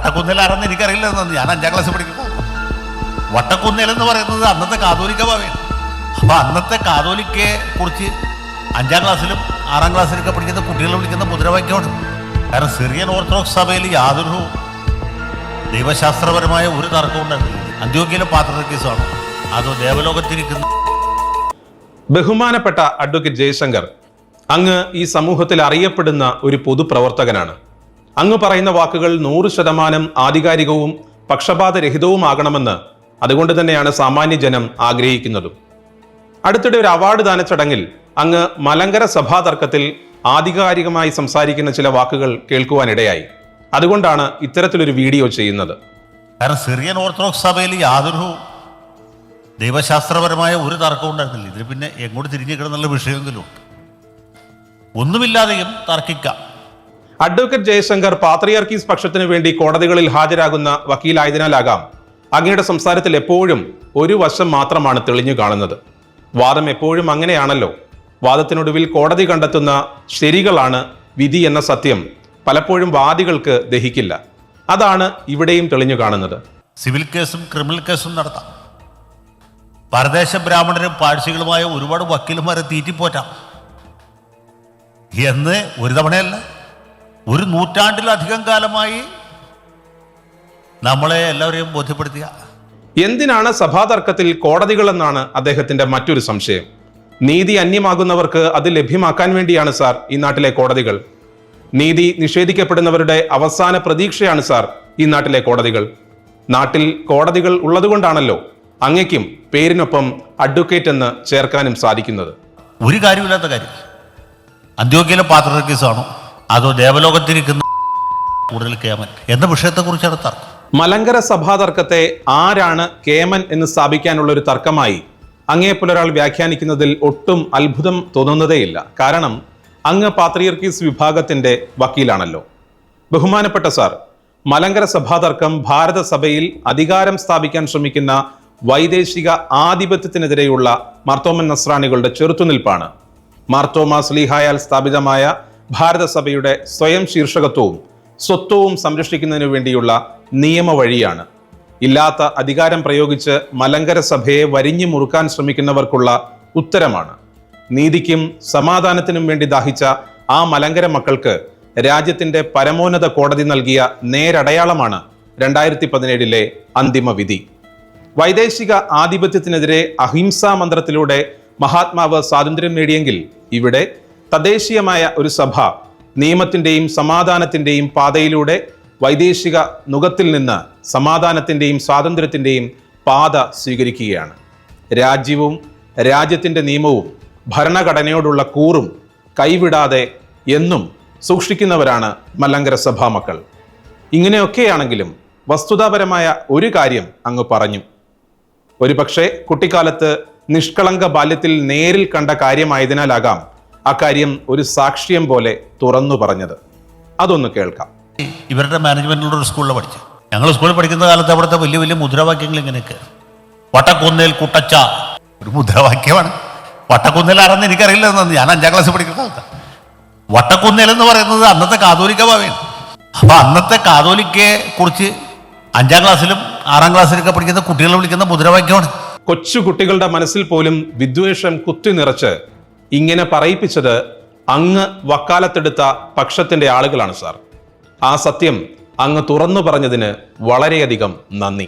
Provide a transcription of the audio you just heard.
വട്ടക്കുന്നേൽ ആരെന്ന് എനിക്കറിയില്ല. ഞാൻ 5ാം ക്ലാസ്സിൽ പഠിക്കുന്നത്. വട്ടക്കുന്നേൽ എന്ന് പറയുന്നത് അന്നത്തെ കാതോലിക്ക ഭാവയാണ്. അപ്പൊ അന്നത്തെ കാതോലിക്കയെ കുറിച്ച് 5ാം ക്ലാസ്സിലും 6ാം ക്ലാസ്സിലൊക്കെ പഠിക്കുന്ന കുട്ടികളെ വിളിക്കുന്ന മുദ്രാവാക്യമാണ്. കാരണം സിറിയൻ ഓർത്തഡോക്സ് സഭയിൽ യാതൊരു ദൈവശാസ്ത്രപരമായ ഒരു തർക്കവും ഉണ്ടായിരുന്നില്ല. അന്ത്യോക്യയിലെ പാത്രിയർക്കീസാണോ അതോ ദേവലോകത്തിരിക്കുന്ന? ബഹുമാനപ്പെട്ട അഡ്വക്കേറ്റ് ജയശങ്കർ, അങ്ങ് ഈ സമൂഹത്തിൽ അറിയപ്പെടുന്ന ഒരു പൊതുപ്രവർത്തകനാണ്. അങ്ങ് പറയുന്ന വാക്കുകൾ 100% ആധികാരികവും പക്ഷപാതരഹിതവുമാകണമെന്ന് അതുകൊണ്ട് തന്നെയാണ് സാമാന്യ ജനം ആഗ്രഹിക്കുന്നതും. അടുത്തിടെ ഒരു അവാർഡ് ദാന ചടങ്ങിൽ അങ്ങ് മലങ്കര സഭാ തർക്കത്തിൽ ആധികാരികമായി സംസാരിക്കുന്ന ചില വാക്കുകൾ കേൾക്കുവാനിടയായി. അതുകൊണ്ടാണ് ഇത്തരത്തിലൊരു വീഡിയോ ചെയ്യുന്നത്. കാരണം സിറിയൻ ഓർത്തഡോക്സ് സഭയിൽ യാതൊരു ദൈവശാസ്ത്രപരമായ ഒരു തർക്കവും ഉണ്ടായിരുന്നില്ല. ഇതിന് പിന്നെ എങ്ങോട്ട് തിരിഞ്ഞിരിക്കണമെന്നുള്ള വിഷയമെങ്കിലും ഒന്നുമില്ലാതെയും തർക്കിക്കാം. അഡ്വക്കേറ്റ് ജയശങ്കർ പാത്രിയാർക്കീസ് പക്ഷത്തിന് വേണ്ടി കോടതികളിൽ ഹാജരാകുന്ന വക്കീലായതിനാലാകാം അങ്ങയുടെ സംസാരത്തിൽ എപ്പോഴും ഒരു വശം മാത്രമാണ് തെളിഞ്ഞു കാണുന്നത്. വാദം എപ്പോഴും അങ്ങനെയാണല്ലോ. വാദത്തിനൊടുവിൽ കോടതി കണ്ടെത്തുന്ന ശരികളാണ് വിധി എന്ന സത്യം പലപ്പോഴും വാദികൾക്ക് ദഹിക്കില്ല. അതാണ് ഇവിടെയും തെളിഞ്ഞു കാണുന്നത്. സിവിൽ കേസും ക്രിമിനൽ കേസും നടത്താം. പരദേശ ബ്രാഹ്മണരും പാഴ്സികളുമായ ഒരുപാട് വക്കീലുമാരെ തീറ്റിപ്പോറ്റാം എന്ന് ഒരു തവണയല്ല, ഒരു നൂറ്റാണ്ടിലധികം കാലമായി നമ്മളെ എല്ലാവരെയും ബോധ്യപ്പെടുത്തിയ. എന്തിനാണ് സഭാതർക്കത്തിൽ കോടതികളെന്നാണ് അദ്ദേഹത്തിന്റെ മറ്റൊരു സംശയം. നീതി അന്യമാകുന്നവർക്ക് അത് ലഭ്യമാക്കാൻ വേണ്ടിയാണ് സാർ ഈ നാട്ടിലെ കോടതികൾ. നീതി നിഷേധിക്കപ്പെടുന്നവരുടെ അവസാന പ്രതീക്ഷയാണ് സാർ ഈ നാട്ടിലെ കോടതികൾ. നാട്ടിൽ കോടതികൾ ഉള്ളതുകൊണ്ടാണല്ലോ അങ്ങയ്ക്കും പേരിനൊപ്പം അഡ്വക്കേറ്റ് എന്ന് ചേർക്കാനും സാധിക്കുന്നത്. ഒരു കാര്യമില്ലാത്ത കാര്യം, അന്ത്യോക്യയിലെ പാത്രിയർക്കീസാണോ അതോ ദേവലോകത്തിരിക്കുന്ന കൂടുതൽ കേമൻ എന്ന വിഷയത്തെക്കുറിച്ചാണ് തർക്കം. മലങ്കര സഭാ തർക്കത്തെ ആരാണ് കേമൻ എന്ന് സ്ഥാപിക്കാനുള്ള ഒരു തർക്കമായി അങ്ങേപ്പോലൊരാൾ വ്യാഖ്യാനിക്കുന്നതിൽ ഒട്ടും അത്ഭുതം തോന്നുന്നതേയില്ല. കാരണം അങ്ങ് പാത്രിയർക്കീസ് വിഭാഗത്തിന്റെ വക്കീലാണല്ലോ. ബഹുമാനപ്പെട്ട സാർ, മലങ്കര സഭാ തർക്കം ഭാരതസഭയിൽ അധികാരം സ്ഥാപിക്കാൻ ശ്രമിക്കുന്ന വൈദേശിക ആധിപത്യത്തിനെതിരെയുള്ള മാർത്തോമൻ നസ്രാണികളുടെ ചെറുത്തുനിൽപ്പാണ്. മാർത്തോമാ സ്ലീഹായാൽ സ്ഥാപിതമായ ഭാരതസഭയുടെ സ്വയം ശീർഷകത്വവും സ്വത്വവും സംരക്ഷിക്കുന്നതിനു വേണ്ടിയുള്ള നിയമ വഴിയാണ്. ഇല്ലാത്ത അധികാരം പ്രയോഗിച്ച് മലങ്കര സഭയെ വരിഞ്ഞു മുറുക്കാൻ ശ്രമിക്കുന്നവർക്കുള്ള ഉത്തരമാണ്. നീതിക്കും സമാധാനത്തിനും വേണ്ടി ദാഹിച്ച ആ മലങ്കര മക്കൾക്ക് രാജ്യത്തിന്റെ പരമോന്നത കോടതി നൽകിയ നേരടയാളമാണ് 2017 അന്തിമ വിധി. വൈദേശിക ആധിപത്യത്തിനെതിരെ അഹിംസാ മന്ത്രത്തിലൂടെ മഹാത്മാവ് സ്വാതന്ത്ര്യം നേടിയെങ്കിൽ ഇവിടെ തദ്ദേശീയമായ ഒരു സഭ നിയമത്തിന്റെയും സമാധാനത്തിന്റെയും പാതയിലൂടെ വൈദേശിക നുകത്തിൽ നിന്ന് സമാധാനത്തിന്റെയും സ്വാതന്ത്ര്യത്തിന്റെയും പാത സ്വീകരിക്കുകയാണ്. രാജ്യവും രാജ്യത്തിന്റെ നിയമവും ഭരണഘടനയോടുള്ള കൂറും കൈവിടാതെ എന്നും സൂക്ഷിക്കുന്നവരാണ് മലങ്കര സഭാ മക്കൾ. ഇങ്ങനെയൊക്കെയാണെങ്കിലും വസ്തുതാപരമായ ഒരു കാര്യം അങ്ങ് പറഞ്ഞു. ഒരുപക്ഷെ കുട്ടിക്കാലത്ത് നിഷ്കളങ്ക ബാല്യത്തിൽ നേരിൽ കണ്ട കാര്യമായതിനാലാകാം അക്കാര്യം ഒരു സാക്ഷ്യം പോലെ തുറന്നു പറഞ്ഞത്. അതൊന്ന് കേൾക്കാം. ഇവരുടെ മാനേജ്മെന്റിലുള്ള ഒരു സ്കൂളിൽ പഠിച്ചു. ഞങ്ങൾ സ്കൂളിൽ പഠിക്കുന്ന കാലത്ത് അവിടുത്തെ വലിയ വലിയ മുദ്രാവാക്യങ്ങൾ ഇങ്ങനെയൊക്കെ. വട്ടക്കുന്നേൽ കുട്ടച്ച ഒരു മുദ്രാവാക്യമാണ്. വട്ടക്കുന്നേൽ ആരെന്ന് എനിക്കറിയില്ല. ഞാൻ 5ാം ക്ലാസ്സിൽ പഠിക്കുന്ന കാലത്ത് വട്ടക്കുന്നേൽ എന്ന് പറയുന്നത് അന്നത്തെ കാതോലിക്ക ഭാവയാണ്. അപ്പൊ അന്നത്തെ കാതോലിക്കയെ കുറിച്ച് 5ാം ക്ലാസ്സിലും 6ാം ക്ലാസ്സിലൊക്കെ പഠിക്കുന്ന കുട്ടികളെ വിളിക്കുന്ന മുദ്രാവാക്യമാണ്. കൊച്ചു കുട്ടികളുടെ മനസ്സിൽ പോലും വിദ്വേഷം കുത്തി നിറച്ച് ഇങ്ങനെ പറയിപ്പിച്ചത് അങ്ങ് വക്കാലത്തെടുത്ത പക്ഷത്തിന്റെ ആളുകളാണ് സാർ. ആ സത്യം അങ്ങ് തുറന്നു പറഞ്ഞതിന് വളരെയധികം നന്ദി.